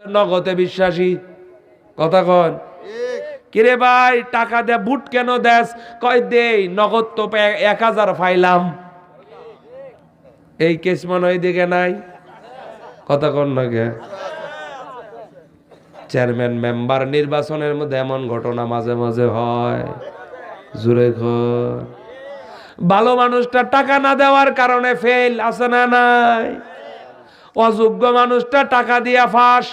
নগদে বিশ্বাসী, কথা কন। কিরে ভাই টাকা দে, বুট কেন দেস? কয় দেই, নগদ তো 1000 পাইলাম। এই কেস মনে হয় দিকে নাই, কথা কন না কে? চেয়ারম্যান মেম্বার নির্বাচনের মধ্যে এমন ঘটনা মাঝে মাঝে হয়, জুড়ে ঘর। ভালো মানুষটা টাকা না দেওয়ার কারণে ফেল, আছে না নাই? অযোগ্য মানুষটা টাকা দিয়া ফাঁস,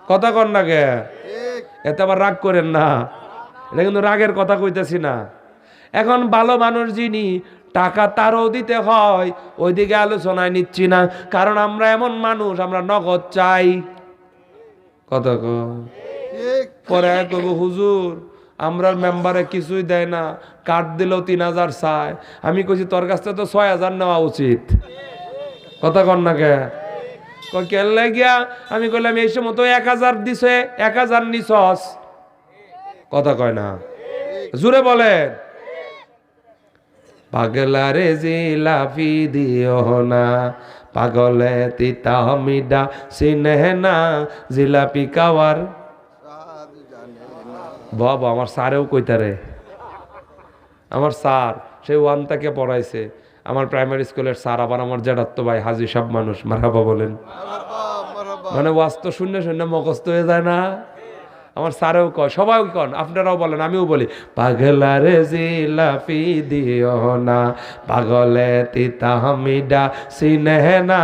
কথা কন না কে? এতে আবার রাগ করেন না, এটা কিন্তু রাগের কথা কইতেছি না। এখন ভালো মানুষ যিনি, টাকা তারও দিতে হয়, ওইদিকে আলোচনায় নিচ্ছি না। কারণ আমরা এমন মানুষ, আমরা নগদ চাই, কথা কন। পরে কব হুজুর আমরা মেম্বারে কিছুই দেয় না, কার্ড দিলেও 3000 চায়। আমি কইছি তোর কাছ থেকে তো 6000 নেওয়া উচিত, কথা কন না কে? কেলে গিয়া আমি কইলাম এই সময় তো 1000 দিছে, 1000 নিছস, কথা কয় না, জুড়ে বলেন। পাগলারে জিলাপি দিও না, পাগলে তিতা মিডা চিনে না, জিলাপি খাওয়ার বাবা। আমার স্যারেও কইতারে, আমার স্যার সেই 1 থেকে পড়াইছে, আমার প্রাইমারি স্কুলের স্যার, আবার আমার জেঠাতো ভাই হাজি সাহেব মানুষ, মারহাবা বলেন। মানে ওয়াজ তো শূন্য শূন্য মুখস্থ হয়ে যায় না। আমার স্যারেও কয়, সবাই কন, আপনারাও বলেন, আমিও বলি, পাগলারে জিলাপি দিও না, পাগলে তিতা মিডা চিনে না,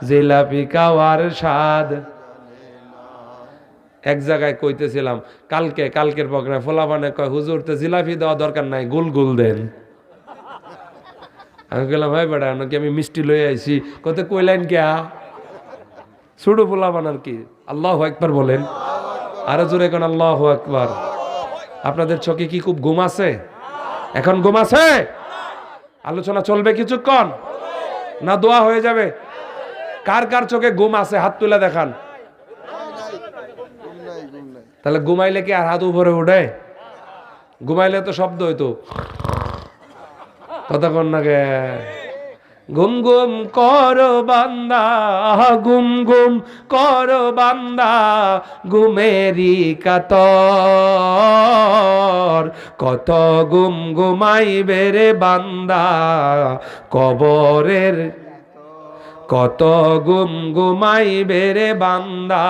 জিলাপি খাওয়ার স্বাদ। এক জায়গায় কইতেছিলাম কালকের প্রোগ্রামে, ফোলাপানে কয় হুজুর তো জিলাপি দেওয়া দরকার নাই, গুল গুল দেন। আমি বললাম ভাই বেটা নাকি আমি মিষ্টি লই আইছি, কত কইলেন কে ছোট ফোলাপান আর কি। আল্লাহু আকবার বলেন, আরো জোরে কোন আল্লাহু আকবার। আপনাদের চোখে কি খুব ঘুম আছে? এখন ঘুম আছে? আলোচনা চলবে কিছুক্ষণ না দোয়া হয়ে যাবে? কার কার চোখে ঘুম আছে হাত তুলে দেখান। তাহলে ঘুমাইলে কি আর হাত উপরে উঠে? ঘুমাইলে তো শব্দ হইতো, কথা কন না গে? গুম গুম কর বান্দা, গুম গুম কর বান্দা, ঘুমেরি কাতর, কত গুম ঘুমাইবে রে বান্দা কবরের, কত গুম ঘুমাইবে রে বান্দা।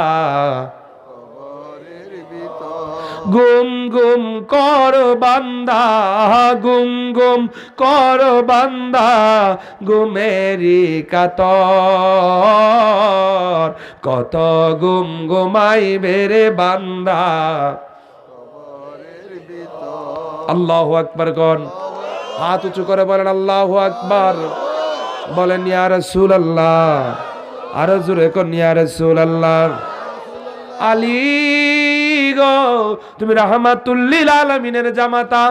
গুম গুম কর বান্দা, গুম গুম কর বান্দা, ঘুমেরি কাতর, কত গুম ঘুমাইবে রে বান্দা। আল্লাহু আকবার কোন, হাত উঁচু করে বলেন আল্লাহু আকবার। বলেন ইয়া রাসূলুল্লাহ, আরো জোরে কোন ইয়া রাসূলুল্লাহ। আলী গো তুমি রাহমাতুল লিল আলামিনের জামাতা,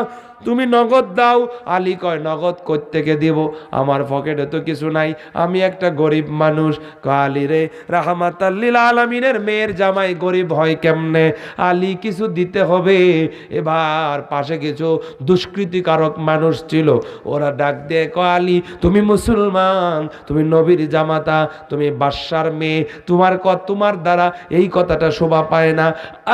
তুমি নগদ দাও। আলী কয় নগদ কই থেকে দিব, আমার পকেটে তো কিছু নাই, আমি একটা গরিব মানুষ। কয় আলী রে, রাহমাতুল লিল আলামিনের মেয়ের জামাই গরিব হয় কেমনে? আলী কিছু দিতে হবে। এবার পাশে কিছু দুষ্কৃতিকারক মানুষ ছিল, ওরা ডাক দিয়ে কয় আলী তুমি মুসলমান, তুমি নবীর জামাতা, তুমি বাদশার মেয়ে, তোমার দ্বারা এই কথাটা শোভা পায় না।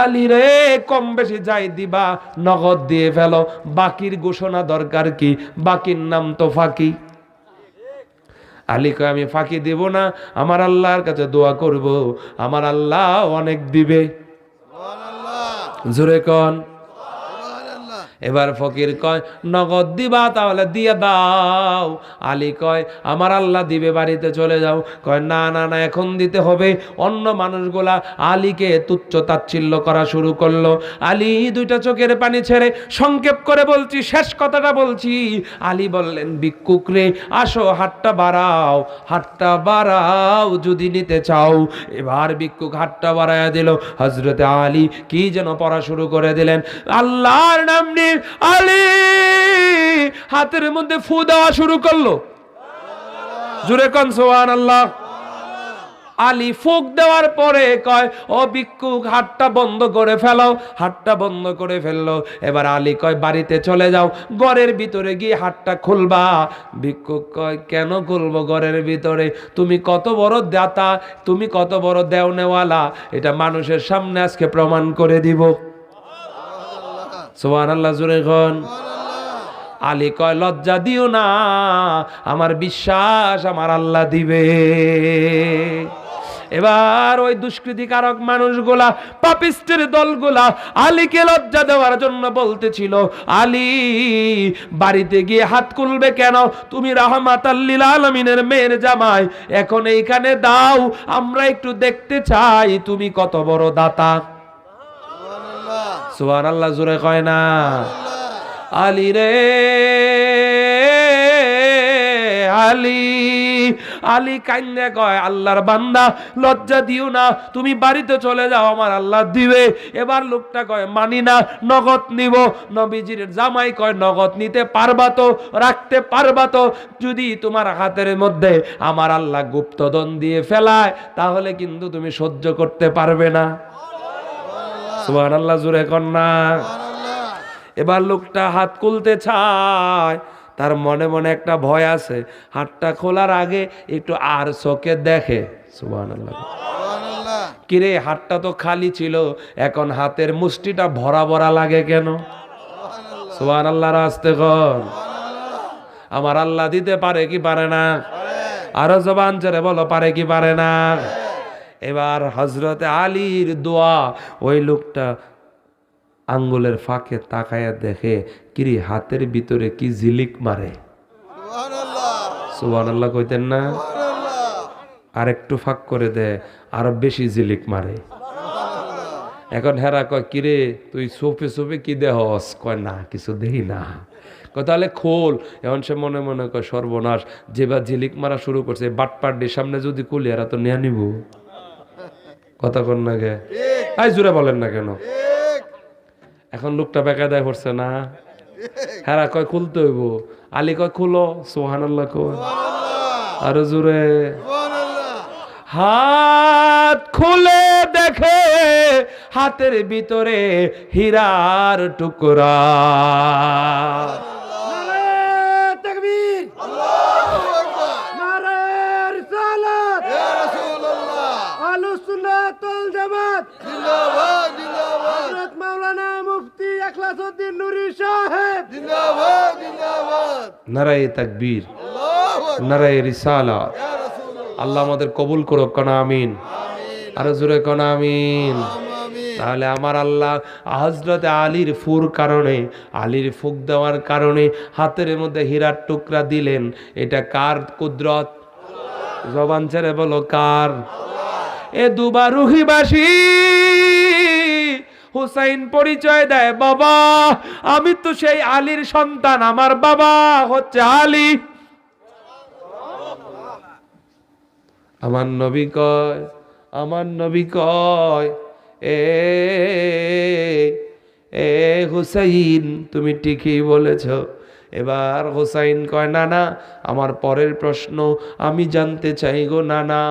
আলী রে কম বেশি যাই দিবা নগদ দিয়ে ফেলো, বাকির ঘোষণা দরকার কি? বাকির নাম তো ফাঁকি। আলী কয় আমি ফাঁকি দেব না, আমার আল্লাহর কাছে দোয়া করব, আমার আল্লাহ অনেক দিবে। জোরে কন। এবার ফকির কয় নগদ দিবা, তাহলে দিয়ে দাও। আলী কয় আমার আল্লাহ দিবে, বাড়িতে চলে যাও। কয় না না না, এখন দিতে হবে। অন্য মানুষগুলা আলীকে তুচ্ছ তাচ্ছিল্য করা শুরু করলো। আলী দুইটা চোখের পানি ছেড়ে, সংক্ষেপ করে বলছি, শেষ কথাটা বলছি। আলী বললেন ভিক্ষুক রে, আসো হাতটা বাড়াও, হাতটা বাড়াও যদি নিতে চাও। এবার ভিক্ষুক হাতটা বাড়ায়া দিল। হযরতে আলী কি যেন পড়া শুরু করে দিলেন, আল্লাহর নাম নিয়ে আলী হাতের মধ্যে ফু দেওয়া শুরু করলো। জোরে কোন সুবহানাল্লাহ। আলী ফুঁক দেওয়ার পরে কয়, ও ভিক্ষুক হাতটা বন্ধ করে ফেলো। হাতটা বন্ধ করে ফেললো। এবার আলী কয়, বাড়িতে চলে যাও, ঘরের ভিতরে গিয়ে হাতটা খুলবা। ভিক্ষুক কয়, কেন খুলবো ঘরের ভিতরে? তুমি কত বড় দাতা, তুমি কত বড় দেওনেওয়ালা, এটা মানুষের সামনে আজকে প্রমাণ করে দিব। সুবহানাল্লাহ, জোরে কোন। আলী কয়, লজ্জা দিও না, আমার বিশ্বাস আমার আল্লাহ দিবে। এবার ওই দুষ্কৃতিকারক মানুষগুলা, পাপিষ্টের দলগুলা আলীকে লজ্জা দেওয়ার জন্য বলতেছিল, আলী বাড়িতে গিয়ে হাত খুলবে কেন? তুমি রাহমাতাল লিল আলামিনের মেয়ের জামাই, এখন এইখানে দাও, আমরা একটু দেখতে চাই তুমি কত বড় দাতা। সুবহানাল্লাহ, জোরে কয় না। আলী রে আলী, আলী কান্দে কয়, আল্লাহর বান্দা লজ্জা দিও না, তুমি বাড়িতে চলে যাও, আমার আল্লাহ দিবে। এবার লোকটা কয়, মানি না, নগদ নিব। নবীজির জামাই কয়, নগদ নিতে পারবা তো, রাখতে পারবা তো? যদি তোমার হাতের মধ্যে আমার আল্লাহ গুপ্তধন দিয়ে ফেলায়, তাহলে কিন্তু তুমি সহ্য করতে পারবে না। সুবহানাল্লাহ, জোরে কন্যা। এবার লোকটা হাত খুলতে চায়, তার মনে মনে একটা ভয় আছে। হাতটা খোলার আগে একটু আর চোখে দেখে। সুবহানাল্লাহ। কিরে, হাতটা তো খালি ছিল, এখন হাতের মুষ্টিটা ভরা ভরা লাগে কেন? সুবহানাল্লাহ, আস্তে কর। আমার আল্লাহ দিতে পারে কি পারে না? আরো জবান ছেড়ে বলো, পারে কি পারে না? এবার হযরতে আলীর দোয়া, ওই লোকটা আঙ্গুলের ফাঁকে তাকায়া দেখে, কিরে হাতের ভিতরে কি ঝিলিক মারে। সুবহানাল্লাহ কইতেন না? আর একটু ফাঁক করে দে, আরো বেশি ঝিলিক মারে। এখন হেরা কয়, কিরে তুই সোফে সোফে কি দেহস? কয়, না কিছু দেই না। কয়, তাহলে খোল। এখন সে মনে মনে কয়, সর্বনাশ, যেবার ঝিলিক মারা শুরু করছে, বাটপাড়ির সামনে যদি খুলি, এরা তো নিয়ে নিব। কথা কন না গে, আই জুড়ে বলেন না কেন? এখন লোকটা বেকায়দায় পড়ছে না? হেরা কয়, খুলতে হইব। আলী কয়, খুলো। সুবহানাল্লাহ কয়, আরো জোরে। হাত খুলে দেখে হাতের ভিতরে হীরার টুকরা। নারায়ে তাকবীর, নারায়ে রিসালাত। আল্লাহ আমাদের কবুল করুক, কোন আমিন। আরো জোরে কোন আমিন। তাহলে আমার আল্লাহ হযরতে আলীর ফুর কারণে, আলীর ফুক দেওয়ার কারণে হাতের মধ্যে হীরার টুকরা দিলেন। এটা কার কুদরত? জবান ছেড়ে বলো, কার? এ দুবার রুহিবাসী হুসাইন পরিচয় দেয়, বাবা আমি তো সেই আলীর সন্তান, আমার বাবা হচ্ছে আলী। আমার নবী কয়, আমার নবী কয়, এ এ হুসাইন তুমি ঠিকই বলেছ। এবার হুসাইন কয়, না না, আমার পরের প্রশ্ন আমি জানতে চাই গো নানা,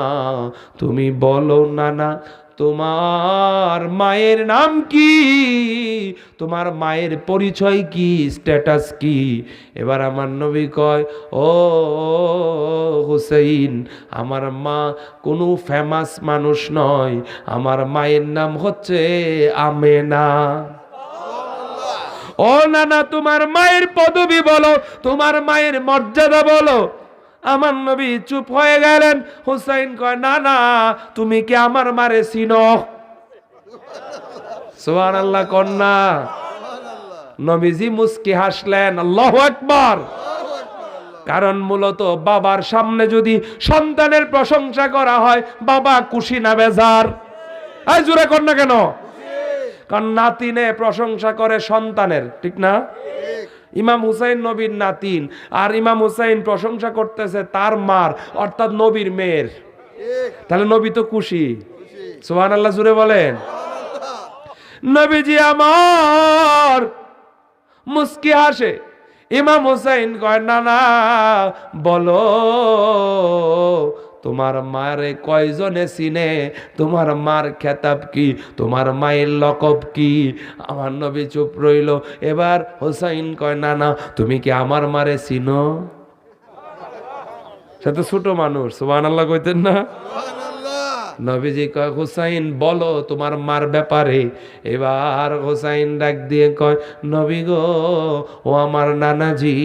তুমি বলো নানা, তোমার মায়ের নাম কি? তোমার মায়ের পরিচয় কি? স্ট্যাটাস কি? এবার আমার নবী কয়, ও হুসাইন, আমার মা কোনো ফেমাস মানুষ নয়, আমার মায়ের নাম হচ্ছে আমেনা। ও নানা, তোমার মায়ের পদবী বলো, তোমার মায়ের মর্যাদা বলো। আমার নবী চুপ হয়ে গেলেন। হুসাইন কয়, না না, তুমি কি আমার মারে চিনো? সুবহানাল্লাহ কন্যা। নবীজি মুস্কি হাসলেন, আল্লাহু আকবার। কারণ মূলত বাবার সামনে যদি সন্তানের প্রশংসা করা হয়, বাবা খুশি না বেজার? এই জোরে কর না কেন? কারণ নাতিনে প্রশংসা করে সন্তানের, ঠিক না? ইমাম হুসাইন নবীর নাতিন, আর ইমাম হুসাইন প্রশংসা করতেছে তার মার, অর্থাৎ নবীর মেয়ের। তাহলে নবী তো খুশি। সুবহানাল্লাহ জুড়ে বলেন। নবীজি আমার মুস্কি হাসে। ইমাম হুসাইন কয়, না না, বলো তোমার মারে কয়জনে চিনে, তোমার মার খেতাব কি, তোমার মায়ের লকব কি? আমার নবী চুপ রইল। এবার হোসাইন কয়, না না, তুমি কি আমার মারে চিনো? সে তো ছোট মানুষ, সুবহানাল্লাহ কইতেন না? নবীজি কয়, হুসাইন বলো তোমার মার ব্যাপারে। এবার হুসাইন ডাক দিয়ে কয়, নবী গো, ও আমার নানাজি,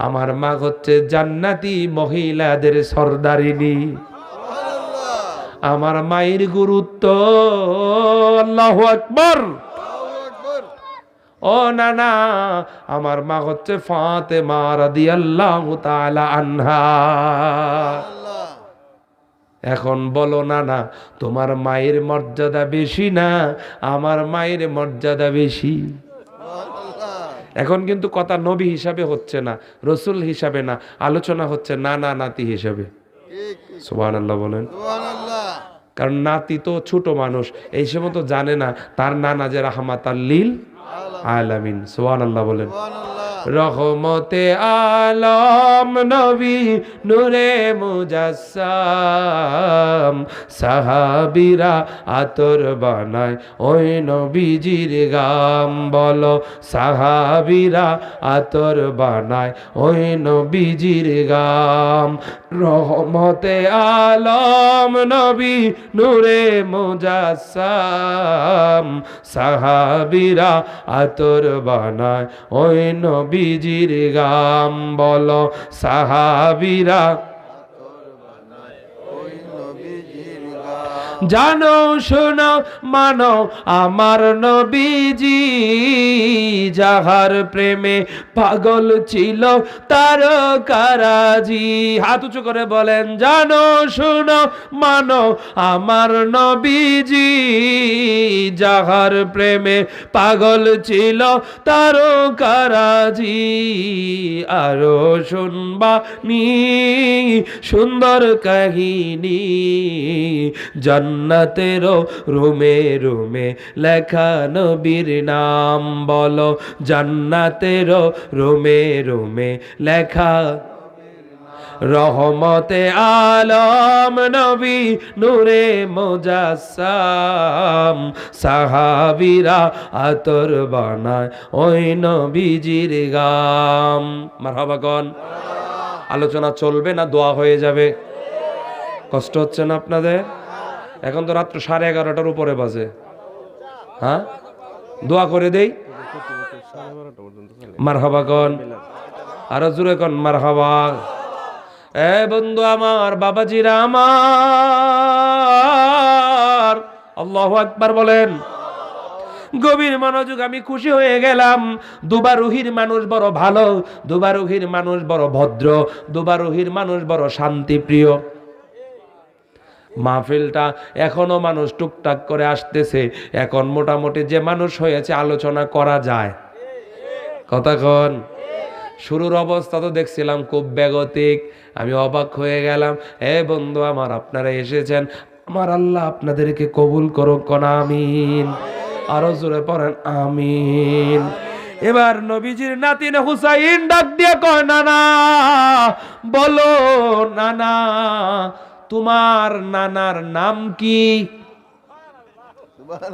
আমার মা হচ্ছে জান্নাতি মহিলাদের সর্দারিনী। আমার মায়ের গুরুত্ব, আল্লাহু আকবার। ও নানা, আমার মা হচ্ছে ফাতেমা রাদিয়াল্লাহু তাআলা আনহা। এখন বলো নানা, তোমার মায়ের মর্যাদা বেশি না আমার মায়ের মর্যাদা বেশি? এখন কিন্তু কথা নবী হিসাবে হচ্ছে না, রসুল হিসাবে না, আলোচনা হচ্ছে নানা নাতি হিসাবে। সুবহানাল্লাহ বলেন। কারণ নাতি তো ছোট মানুষ, এই সময় তো জানে না তার নানা যে রাহমাতাল লিল আলামিন। সুবহানাল্লাহ বলেন। রহমতে আলম নবী নূরে মুজাসসাম, সাহাবীরা আতর বানায় ওই নবীজির গাম। বলো, সাহাবীরা আতর বানায় ওই নবীজির গাম। রহমতে আলম নবী নূরে মুজাসসাম, সাহাবীরা আতর বানায় ওই নবীজির গাম। বলো, সাহাবীরা জানো শোনো মানো আমার নবীজি, যাহার প্রেমে পাগল ছিল তার কারাজি। হাত উঁচু করে বলেন, জানো শোনো মানো আমার নবীজি, যাহার প্রেমে পাগল ছিল তার কারাজি। আরো শুনবা নি সুন্দর কাহিনী, জান্নাতেরও রুমে রুমে লেখা নবীর নাম। বলো, জান্নাতেরও রুমে রুমে লেখা। রহমতে আলম নবী নূরে মুজাসসাম, সাহাবীরা আতর বানায় ওই নবীজির গাম। মারহাবা কোন? আলোচনা চলবে না দোয়া হয়ে যাবে? কষ্ট হচ্ছে না আপনাদের? এখন তো রাত্র 11:30টার উপরে বাজে। হ্যাঁ, দোয়া করে দেই। মারহাবা কোন? আরো জোরে কোন মারহাবা। এ বন্ধু আমার, বাবাজিরা আমার, আল্লাহু আকবার বলেন। গভীর মনোযোগ। আমি খুশি হয়ে গেলাম। দুবারুহির মানুষ বড় ভালো, দুবারুহির মানুষ বড় ভদ্র, দুবারুহির মানুষ বড় শান্তিপ্রিয়। মাহফিলটা এখনো মানুষ টুকটাক করে আসতেছে। এখন মোটামুটি যে মানুষ হয়েছে আলোচনা করা যায়। কথা কন? শুরুর অবস্থা তো দেখছিলাম খুব বেগতিক, আমি অবাক হয়ে গেলাম। এ বন্ধু আমার, আপনারা এসেছেন, আমার আল্লাহ আপনাদেরকে কবুল করুক। কোন আমিন? আরো জোরে পড়েন আমিন। এবার নবীজির নাতিন হুসাইন ডাক দিয়ে কয়, নানা বলো, নানা তোমার নানার নাম কি?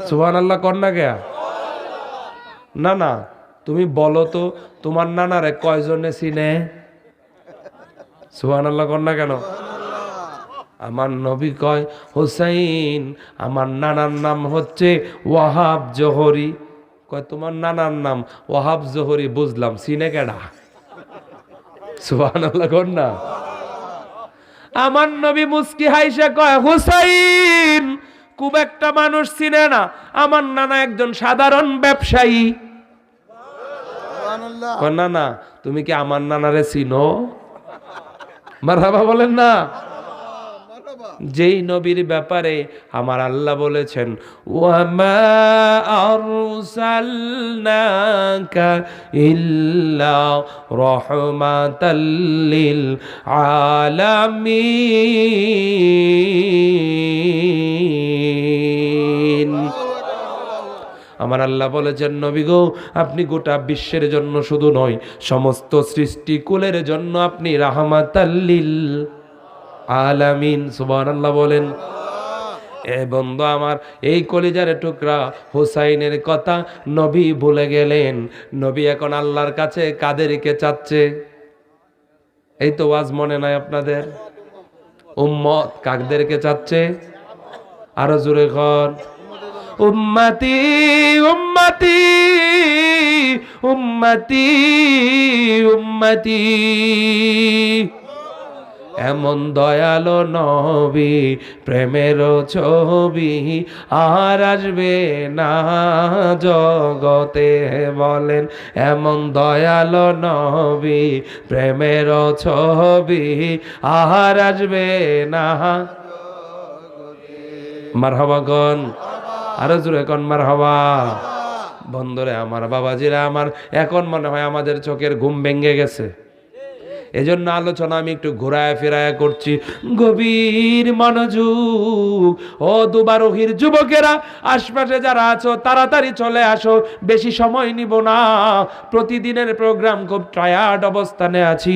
সুবহানাল্লাহ কর না কে? নানা তুমি বলো তো, তোমার নানারে কয়জনে চিনে? সুবহানাল্লাহ কর না কেন? আমার নবী কয়, হুসাইন আমার নানার নাম হচ্ছে ওয়াহাব জোহরি। কয়, তোমার নানার নাম ওয়াহাব জোহরি, বুঝলাম, চিনে কেডা? সুবহানাল্লাহ কর না। আমার নবী মুস্কি হাইসা কয়, হুসাইন খুব একটা মানুষ চিনে না, আমার নানা একজন সাধারণ ব্যবসায়ী। না না, তুমি কি আমার নানারে চিনো? মারহাবা বলেন না। যেই নবীর ব্যাপারে আমার আল্লাহ বলেছেন, ওয়ামা আরসালনাকা ইল্লা রাহমাতাল লিল আলামিন। আমার আল্লাহ বলেছেন, নবী গো, আপনি গোটা বিশ্বের জন্য শুধু নয়, সমস্ত সৃষ্টিকুলের জন্য আপনি রাহমাতাল লিল। আলামিন। সুবহানাল্লাহ বলেন। এ বন্ধু আমার, এই কলিজার টুকরা হুসাইনের কথা নবী ভুলে গেলেন। নবী এখন আল্লাহর কাছে কাদেরকে চাচ্ছে? এই তো ওয়াজ মনে নাই আপনাদের? উম্মত কাদেরকে চাচ্ছে? আরো জোরে কর, উম্মতি উম্মতি উম্মতি উম্মতি। এমন দয়ালো নবী, প্রেমের ছবি আর আসবে না জগতে। বলেন, এমন দয়ালো নবী, প্রেমের ছবি আর আসবে না। মারহাবা গন, আরো জোরে কোন মারহাবা। বন্ধুরে আমার, বাবাজিরা আমার, এখন মনে হয় আমাদের চোখের ঘুম ভেঙে গেছে। এজন্য আলোচনা আমি একটু ঘোরায় ফেরায় করছি, গভীর মনোযোগ। ও দুবারোহীর যুবকেরা, আশপাশে যারা আছো তাড়াতাড়ি চলে আসো, বেশি সময় নিব না। প্রতিদিনের প্রোগ্রাম, খুব টায়ার্ড অবস্থানে আছি।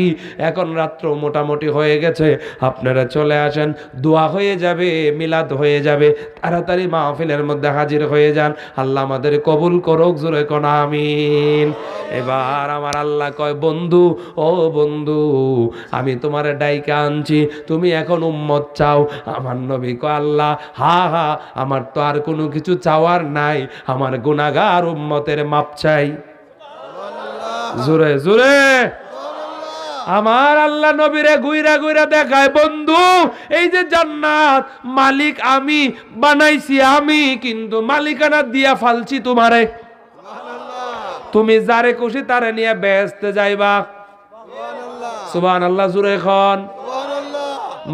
এখন রাত্র মোটামুটি হয়ে গেছে, আপনারা চলে আসেন, দোয়া হয়ে যাবে, মিলাদ হয়ে যাবে। তাড়াতাড়ি মাহফিলের মধ্যে হাজির হয়ে যান। আল্লাহ আমাদের কবুল করুক, জোরে কোন আমিন। এবার আমার আল্লাহ কয়, বন্ধু ও বন্ধু, আমি তোমার ডাইকা আনছি, তুমি এখন উম্মত চাও। আমার নবী কয়, আল্লাহ হা হা, আমার তো আর কোনো কিছু চাওয়ার নাই, আমার গুনাহগার উম্মতের মাপ চাই। জোরে জোরে আমার আল্লাহ নবীরে গুইরা গুইরা দেখায়, বন্ধু এই যে জান্নাত মালিক আমি বানাইছি আমি, কিন্তু মালিকানা দিয়া ফালছি তোমারে। তুমি যারে খুশি তারে নিয়ে বেহেশতে যাইবা। সুবহানাল্লাহ, জোরে খন।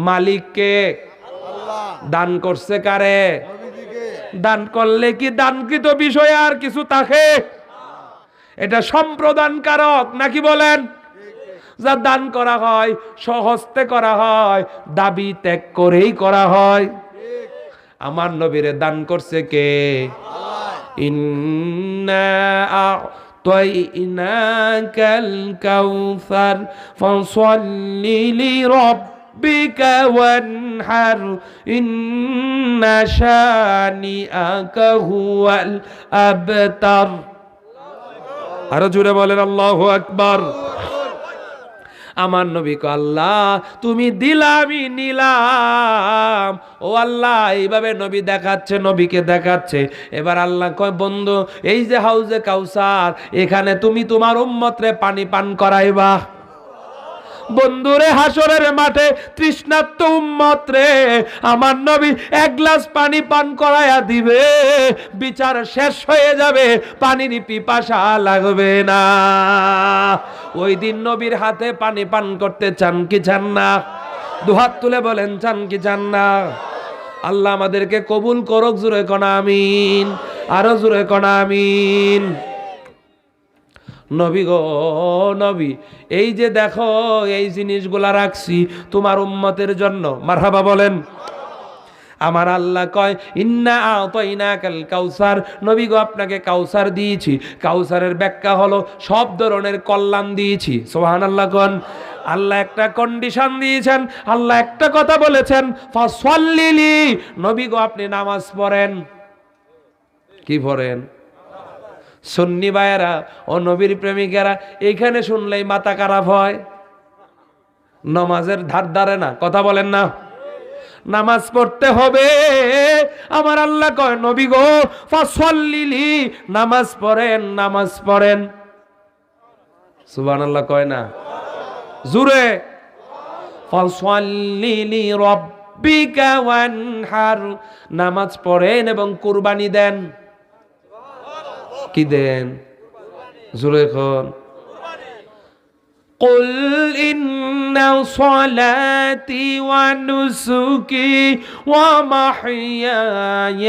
মালিককে দান করছে কারে? দান করলে কি দানকৃত বিষয়ে আর কিছু থাকে? এটা সম্প্রদান কারক নাকি বলেন? যা দান করা হয় সহস্তে করা হয়, দাবি ত্যাগ করেই করা হয়। আমার নবীরে দান করছে কে? ইন্না আ'তাইনাকাল কাউসার ফাসাল্লি লিরাব্বিকা ওয়ানহার ইন্না শানিআকা হুয়াল আবতার। আরো জোরে বলেন আল্লাহু আকবার। আমার নবী কো, আল্লাহ তুমি দিলা আমি নিলাম। ও আল্লাহ, এইভাবে নবী দেখাচ্ছে, নবীকে দেখাচ্ছে। এবার আল্লাহ কয়, বন্ধু এই যে হাউজে কাউসার, এখানে তুমি তোমার উম্মতরে পানি পান করাইবা। বন্ধুরে, হাসরের মাঠে তৃষ্ণার্ত উম্মত রে আমার নবী এক গ্লাস পানি পান করায়া দিবে, বিচার শেষ হয়ে যাবে, পানির পিপাসা লাগবে না। ওই দিন নবীর হাতে পানি পান করতে চান কি চান না? দুহাত তুলে বলেন, চান কি চান না? আল্লাহ আমাদেরকে কবুল করুক, জোরে কোন আমিন। আরো জোরে কোন আমিন। নবী গো নবী, এই যে দেখো এই জিনিসগুলা রাখছি তোমার উম্মতের জন্য। মারহাবা বলেন। আমার আল্লাহ কয়, ইন্না আ'তাইনাকাল কাউসার, নবী গো আপনাকে কাউসার দিয়েছি। কাউসারের ব্যাখ্যা হলো সব ধরনের কল্যাণ দিয়েছি। সুবহানাল্লাহ কোন। আল্লাহ একটা কন্ডিশন দিয়েছেন, আল্লাহ একটা কথা বলেছেন, ফাসাল্লি, নবী গো আপনি নামাজ পড়েন। কি পড়েন? সুন্নি ভাইয়েরা ও নবীর প্রেমিকেরা, এইখানে শুনলেই মাথা খারাপ হয়, নামাজের ধার ধারে না। কথা বলেন না? নামাজ পড়তে হবে। আমার আল্লাহ কয়, নবী গো ফাসাল্লি, নামাজ পড়েন, নামাজ পড়েন। সুবহানাল্লাহ কয় না? জোরে, ফাসাল্লি লিরাব্বিকা ওয়ানহার, নামাজ পড়েন এবং কুরবানি দেন। কি দেন? জোরে কোন। قل إن صلاتي ونسكي ومحياي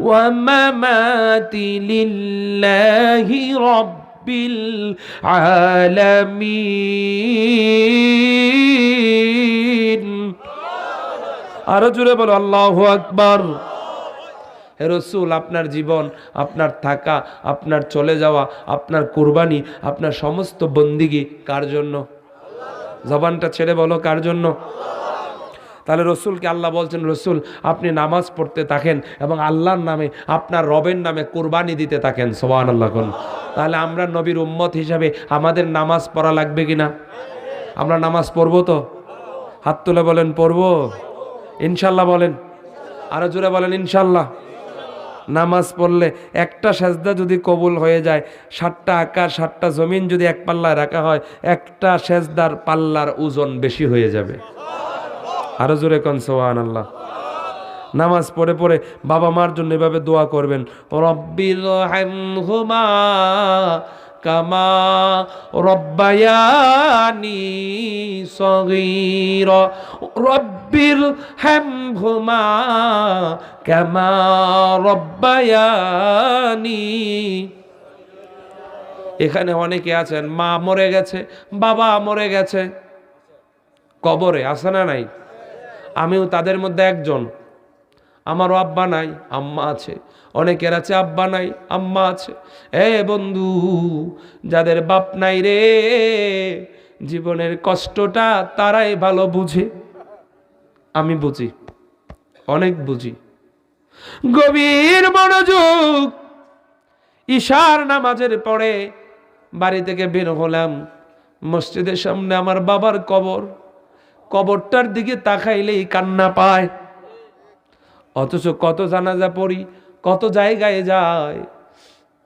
ومماتي لله رب العالمين। আরো জোরে বলো আল্লাহু আকবার। হে রাসূল, আপনার জীবন, আপনার থাকা, আপনার চলে যাওয়া, আপনার কুরবানি, আপনার সমস্ত বন্দিগি কার জন্য? জবানটা ছেড়ে বলো, কার জন্য? তাহলে রসুলকে আল্লাহ বলছেন, রসুল আপনি নামাজ পড়তে থাকেন এবং আল্লাহর নামে, আপনার রবের নামে কোরবানি দিতে থাকেন। সুবহানাল্লাহ। তাহলে আমরা নবীর উম্মত হিসাবে আমাদের নামাজ পড়া লাগবে কিনা? আমরা নামাজ পড়বো তো? হাত তুলে বলেন পড়বো ইনশাল্লাহ। বলেন আরো জোরে বলেন ইনশাল্লাহ। নামাজ পড়লে একটা সেজদা যদি কবুল হয়ে যায়, 7টা আকাশ 7টা জমিন যদি এক পাল্লায় রাখা হয়, একটা সেজদার পাল্লার ওজন বেশি হয়ে যাবে। আরো জোরে কোন সুবহানাল্লাহ। নামাজ পড়ে পড়ে বাবা মার জন্য এভাবে দোয়া করবেন, রব্বির হামহুমা কামা রব্বায়ানি সগীরা, রব্বির হামহুমা কামা রব্বায়ানি। এখানে অনেকে আছেন মা মরে গেছে, বাবা মরে গেছে, কবরে আছে না নাই? আমিও তাদের মধ্যে একজন। আমারও আব্বা নাই, আম্মা আছে। অনেকের আছে আব্বা নাই, আম্মা আছে। বন্ধু, যাদের বাপ নাই রে, জীবনের কষ্টটা তারাই ভালো বুঝে। আমি বুঝি, অনেক বুঝি। গভীর মনোযোগ। ঈশার নামাজের পরে বাড়ি থেকে বের হলাম, মসজিদের সামনে আমার বাবার কবর। কবরটার দিকে তাকাইলেই কান্না পায়। অথচ কত জানাজা পড়ি, কত জায়গায় যায়,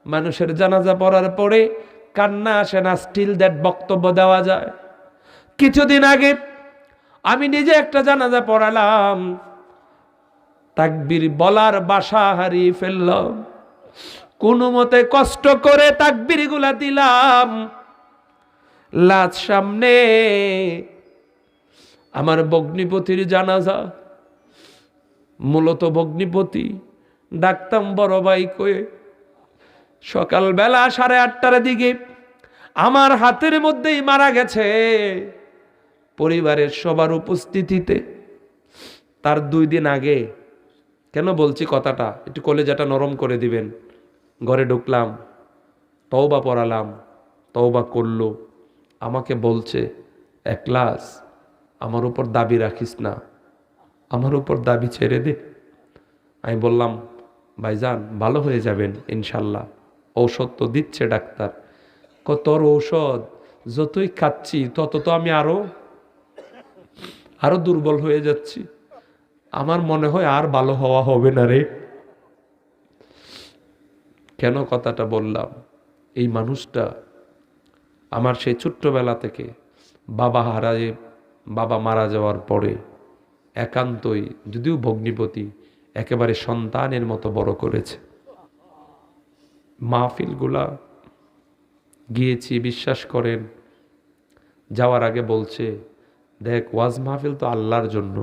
মানুষের জানাজা পড়ার পরে কান্না আসে না, স্টিল দ্যাট বক্তব্য দেওয়া যায়। কিছুদিন আগে আমি নিজে একটা জানাজা পড়ালাম, তাকবীর বলার বাসা হারিয়ে ফেললাম। কোনো মতে কষ্ট করে তাকবীর গুলা দিলাম। লাশ সামনে, আমার ভগ্নিপতির জানাজা। মূলত ভগ্নিপতি ডাকতাম বড় ভাই কয়ে। সকালবেলা 8:30টার দিকে আমার হাতের মধ্যেই মারা গেছে, পরিবারের সবার উপস্থিতিতে। তার 2 দিন আগে, কেন বলছি কথাটা, একটু কলেজাটা নরম করে দিবেন। ঘরে ঢুকলাম, তওবা পড়ালাম, তওবা করলো। আমাকে বলছে, একলাস আমার উপর দাবি রাখিস না, আমার উপর দাবি ছেড়ে দে। আমি বললাম, ভাইজান ভালো হয়ে যাবেন ইনশাল্লাহ, ঔষধ তো দিচ্ছে ডাক্তার। তোর ঔষধ যতই খাচ্ছি তত তো আমি আরো দুর্বল হয়ে যাচ্ছি। আমার মনে হয় আর ভালো হওয়া হবে না রে। কেন কথাটা বললাম? এই মানুষটা আমার সেই ছোট্টবেলা থেকে বাবা মারা যাওয়ার পরে একান্তই, যদিও ভগ্নিপতি, একেবারে সন্তানের মতো বড় করেছে। মাহফিলগুলা গিয়েছি, বিশ্বাস করেন, যাওয়ার আগে বলছে, দেখ ওয়াজ মাহফিল তো আল্লাহর জন্য,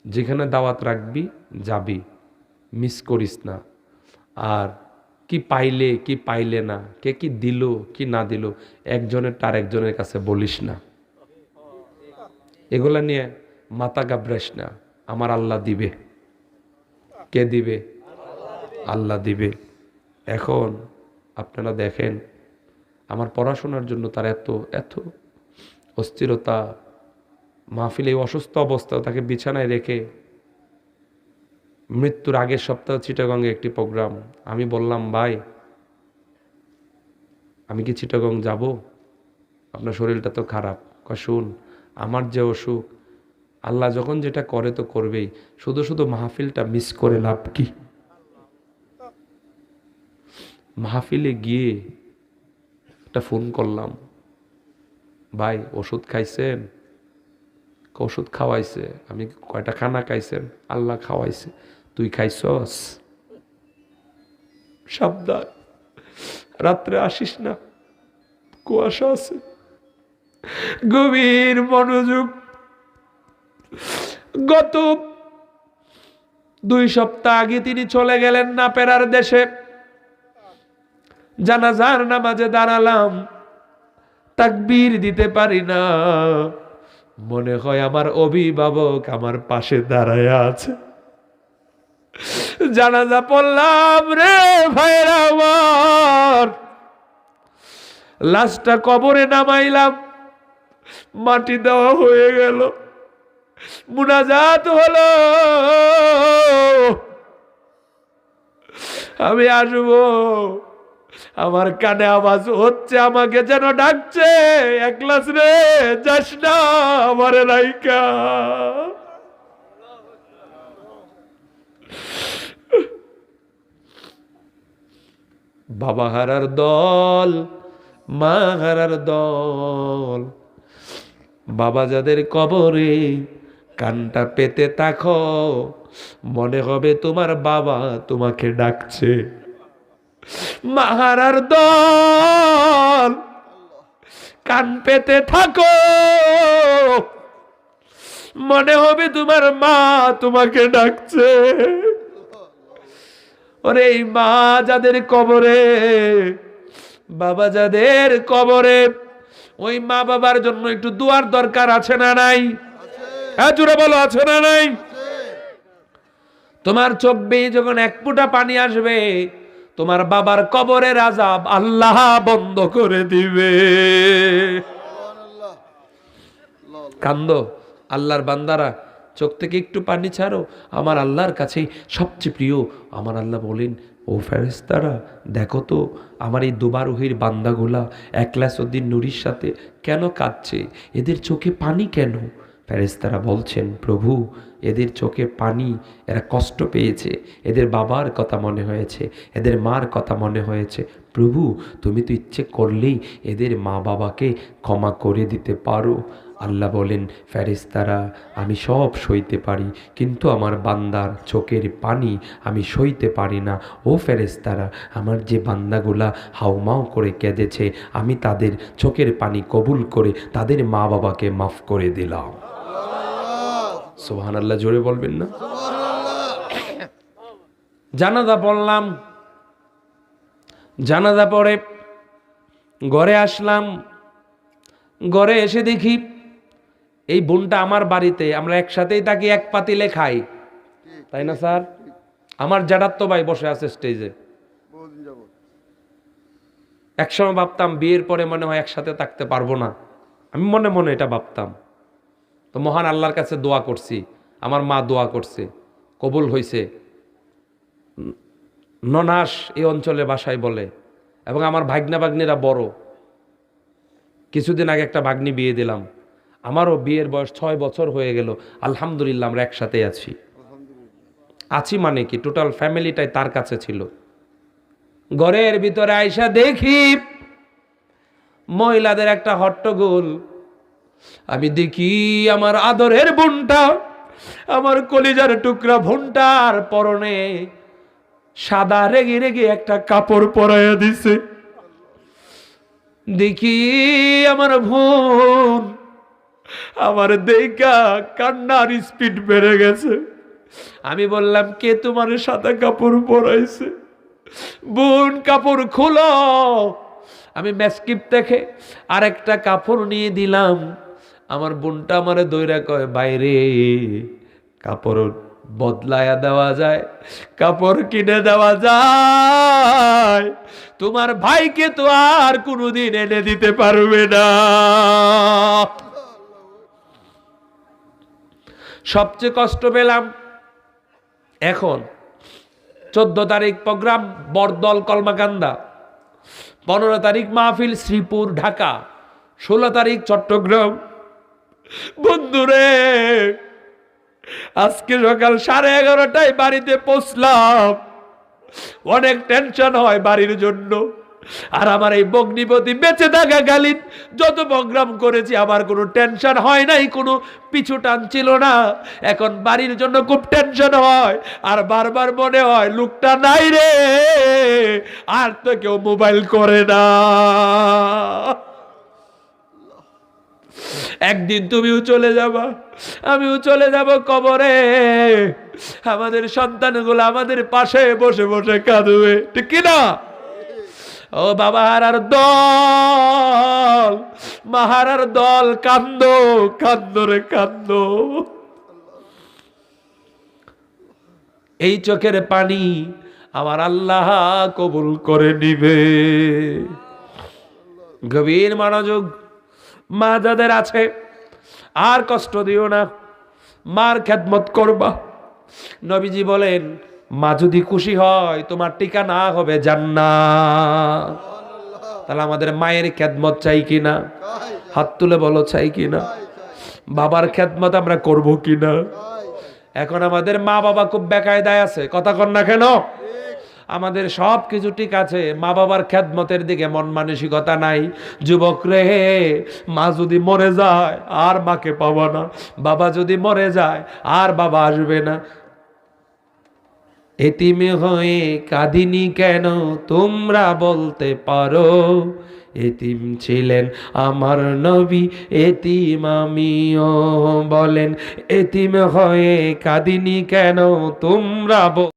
যেখানে দাওয়াত রাখবি যাবি, মিস করিস না। আর কি পাইলে কি পাইলে না, কে কি দিল কি না দিল, একজনের তার একজনের কাছে বলিস না। এগুলা নিয়ে মাথা ঘাবড়াস না। আমার আল্লাহ দিবে। কে দিবে? আল্লাহ দিবে। এখন আপনারা দেখেন, আমার পড়াশোনার জন্য তার এত অস্থিরতা। মাহফিলে অসুস্থ অবস্থা, তাকে বিছানায় রেখে মৃত্যুর আগের সপ্তাহ চিটাগংয়ে একটি প্রোগ্রাম। আমি বললাম, ভাই আমি কি চিটাগং যাব? আপনার শরীরটা তো খারাপ। শুন, আমার যে অসুখ, আল্লাহ যখন যেটা করে তো করবেই, শুধু শুধু মাহফিলটা মিস করে লাভ কি? মাহফিলে গিয়ে একটা ফোন করলাম, ভাই ওষুধ খাইছেন? ওষুধ খাওয়াইছে। আমি, কয়টা খানা খাইছেন? আল্লাহ খাওয়াইছে। তুই খাইছস? সাবধান, রাত্রে আসিস না, কুয়াশা আছে। গভীর মনোযোগ। গত 2 সপ্তাহ আগে তিনি চলে গেলেন না পেরার দেশে। জানাজার নামাজে দাঁড়ালাম, তাকবীর দিতে পারি না, মনে হয় আমার অভিভাবক আমার পাশে দাঁড়ায় আছে। জানাজা পড়লাম রে ভাইরা আমার, লাশটা কবরে নামাইলাম, মাটি দেওয়া হয়ে গেল। মুনাজাত হলো, আমি আসবো, আমার কানে আওয়াজ হচ্ছে, আমাকে যেন ডাকছে, একলাস রে যাস না আমারে রাইকা। বাবা হারার দল, মা হারার দল, বাবা যাদের কবরে কানটা পেতে থাকো, মনে হবে তোমার বাবা তোমাকে ডাকছে। মা হারার দল, কান পেতে থাকো, মনে হবে তোমার মা তোমাকে ডাকছে। ওরে এই মা যাদের কবরে, বাবা যাদের কবরে, ওই মা বাবার জন্য একটু দুয়ার দরকার আছে না নাই? হ্যাঁ জোরে বলো, আছে না নাই? তোমার চোখ বেয়ে যখন এক ফোঁটা পানি আসবে, তোমার বাবার কবরের আযাব আল্লাহ বন্ধ করে দিবে। কান্দো আল্লাহর বান্দারা, চোখ থেকে একটু পানি ছাড়ো, আমার আল্লাহর কাছে সবচেয়ে প্রিয়। আমার আল্লাহ বলেন, ও ফেরেশতারা দেখো তো আমার এই দুবারুহির বান্দাগুলা একলাসউদ্দিন নূরীর সাথে কেন কাঁদছে, এদের চোখে পানি কেন? ফেরেশতারা বলছেন, প্রভু এদের চোখে পানি, এরা কষ্ট পেয়েছে, এদের বাবার কথা মনে হয়েছে, এদের মার কথা মনে হয়েছে। প্রভু তুমি তো ইচ্ছে করলেই এদের মা বাবাকে ক্ষমা করে দিতে পারো। আল্লাহ বলেন, ফেরেশতারা আমি সব সইতে পারি, কিন্তু আমার বান্দার চোখের পানি আমি সইতে পারি না। ও ফেরেশতারা, আমার যে বান্দাগুলা হাউমাউ করে কেঁদেছে, আমি তাদের চোখের পানি কবুল করে তাদের মা বাবাকে মাফ করে দিলাম। সুবহানাল্লাহ, জোরে বলবেন না? জানাজা পড়লাম, জানাজা পড়ে ঘরে আসলাম, ঘরে এসে দেখি এই বোনটা আমার বাড়িতে, আমরা একসাথেই থাকি, এক পাতিলে খাই, তাই না স্যার? আমার জ্যাঠাতো ভাই বসে আছে স্টেজে। একসময় ভাবতাম বিয়ের পরে মনে হয় একসাথে থাকতে পারবো না, আমি মনে মনে এটা ভাবতাম। তো মহান আল্লাহর কাছে দোয়া করছি, আমার মা দোয়া করছে, কবুল হয়েছে। ননাস এই অঞ্চলে বাসায় বলে, এবং আমার ভাগ্না ভাগ্নিরা বড়। কিছুদিন আগে একটা ভাগ্নি বিয়ে দিলাম, আমারও বিয়ের বয়স 6 বছর হয়ে গেল। আলহামদুলিল্লাহ আমরা একসাথে আছি। আছি মানে কি, টোটাল ফ্যামিলিটাই তার কাছে ছিল। ঘরের ভিতরে আইসা দেখি মহিলাদের একটা হট্টগোল। আমি দেখি আমার আদরের বোনটা, আমার কলিজার টুকরা বোনটার পরনে সাদা রেগে রেগে একটা কাপড় পরাইয়া দিছে। দেখি আমার বোন, আমার দেখা কান্নার স্পিড বেড়ে গেছে। আমি বললাম, কে তোমার সাদা কাপড় পরাইছে? বোন কাপড় খুলো। আমি মেসকিপ থেকে আরেকটা কাপড় নিয়ে দিলাম। আমার বোনটা আমারে দইরা কয়, বাইরে কাপড় বদলায়া দেওয়া যায়, কাপড় কিনে দেওয়া যায়, তোমার ভাইকে তো আর কোনোদিন এনে দিতে পারবে না। সবচেয়ে কষ্ট পেলাম এখন 14 তারিখ প্রোগ্রাম বরদল কলমাকান্দা, 15 তারিখ মাহফিল শ্রীপুর ঢাকা, 16 তারিখ চট্টগ্রাম। বন্ধুরে আজকে সকাল 11:30টায় বাড়িতে পৌঁছলাম। অনেক টেনশন হয় বাড়ির জন্য। আর আমার এই বগ্নিপতি বেঁচে থাকা গালিন যত প্রোগ্রাম করেছি আমার কোনো টেনশন হয় নাই, কোনো পিছু টান ছিল না। এখন বাড়ির জন্য খুব টেনশন হয়, আর বারবার মনে হয় লোকটা নাই রে, আর তো কেউ মোবাইল করে না। একদিন তুমিও চলে যাবা, আমিও চলে যাব কবরে। আমাদের সন্তানগুলো আমাদের পাশে বসে বসে কাঁদবে, ঠিক কিনা? ও বাবা হারার দল, মাহারার দল, কান্দো কান্দো রে কান্দো। এই চোখের পানি আমার আল্লাহ কবুল করে নিবে। গভীর মনোযোগ। মা যাদের আছে আর কষ্ট দিও না, মার খেদমত করবা। নবীজি বলেন মা যদি খুশি হয় তোমার ঠিকানা হবে জান্নাত। তাহলে আমাদের মায়ের খেদমত চাই কিনা? হাত তুলে বলো চাই কিনা? বাবার খেদমত আমরা করব কিনা? এখন আমাদের মা বাবা খুব বেকায়দায় আছে, কথা কন না কেন? আমাদের সব কিছু ঠিক আছে, মা বাবার খেদমতের দিকে মন মানসিকতা নাই। যুবক রে, মা যদি মরে যায় আর মাকে পাবো না, বাবা যদি মরে যায় আর বাবা আসবে না। এতিম হয়ে কাঁদিনি কেন তোমরা বলতে পারো, এতিম ছিলেন আমার নবী, এতিম আমিও। বলেন এতিম হয়ে কাঁদিনি কেন তোমরা